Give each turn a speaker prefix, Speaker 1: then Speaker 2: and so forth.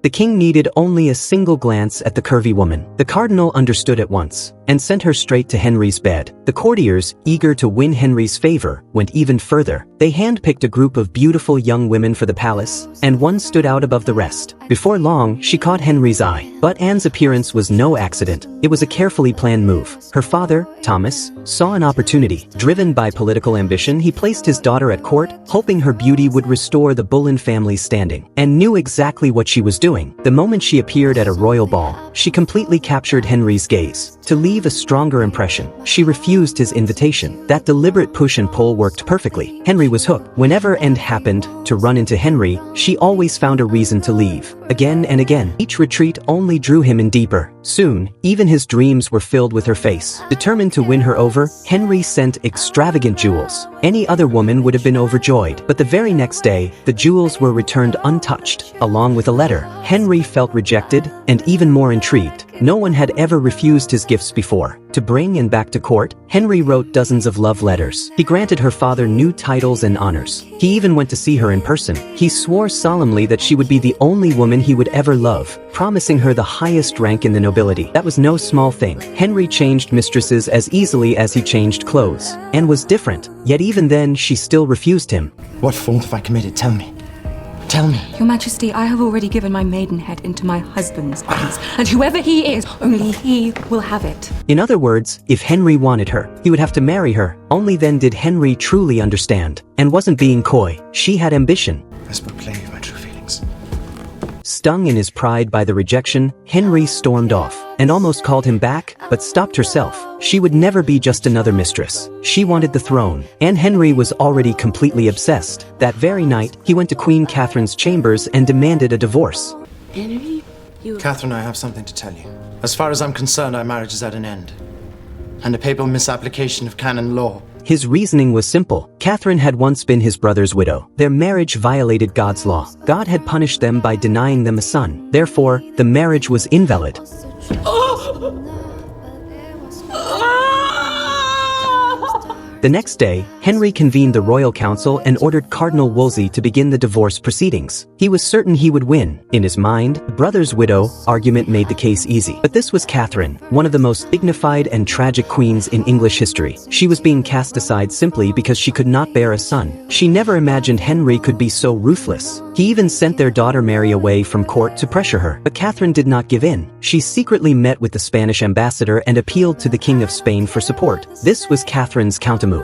Speaker 1: The king needed only a single glance at the curvy woman. The cardinal understood at once and sent her straight to Henry's bed. The courtiers, eager to win Henry's favor, went even further. They handpicked a group of beautiful young women for the palace, and one stood out above the rest. Before long, she caught Henry's eye. But Anne's appearance was no accident. It was a carefully planned move. Her father, Thomas, saw an opportunity. Driven by political ambition, he placed his daughter at court, hoping her beauty would restore the Boleyn family's standing, and knew exactly what she was doing. The moment she appeared at a royal ball, she completely captured Henry's gaze. To leave a stronger impression, she refused his invitation. That deliberate push and pull worked perfectly. Henry was hooked. Whenever Anne happened to run into Henry, she always found a reason to leave. Again and again, each retreat only drew him in deeper. Soon, even his dreams were filled with her face. Determined to win her over, Henry sent extravagant jewels. Any other woman would have been overjoyed, but the very next day, the jewels were returned untouched, along with a letter. Henry felt rejected and even more intrigued. No one had ever refused his gifts before. To bring Anne back to court, Henry wrote dozens of love letters. He granted her father new titles and honors. He even went to see her in person. He swore solemnly that she would be the only woman he would ever love, promising her the highest rank in the nobility. That was no small thing. Henry changed mistresses as easily as he changed clothes. Anne was different, yet even then she still refused him.
Speaker 2: What fault have I committed? Tell me. Tell me.
Speaker 3: Your Majesty, I have already given my maidenhead into my husband's hands, and whoever he is, only he will have it.
Speaker 1: In other words, if Henry wanted her, he would have to marry her. Only then did Henry truly understand. And wasn't being coy. She had ambition.
Speaker 2: I spoke plainly of my true feelings.
Speaker 1: Stung in his pride by the rejection, Henry stormed off and almost called him back, but stopped herself. She would never be just another mistress. She wanted the throne, and Henry was already completely obsessed. That very night, he went to Queen Catherine's chambers and demanded a divorce.
Speaker 3: Henry, you...
Speaker 2: Catherine, I have something to tell you. As far as I'm concerned, our marriage is at an end. And a papal misapplication of canon law.
Speaker 1: His reasoning was simple. Catherine had once been his brother's widow. Their marriage violated God's law. God had punished them by denying them a son. Therefore, the marriage was invalid. The next day, Henry convened the royal council and ordered Cardinal Wolsey to begin the divorce proceedings. He was certain he would win. In his mind, the brother's widow argument made the case easy. But this was Catherine, one of the most dignified and tragic queens in English history. She was being cast aside simply because she could not bear a son. She never imagined Henry could be so ruthless. He even sent their daughter Mary away from court to pressure her. But Catherine did not give in. She secretly met with the Spanish ambassador and appealed to the King of Spain for support. This was Catherine's countermove.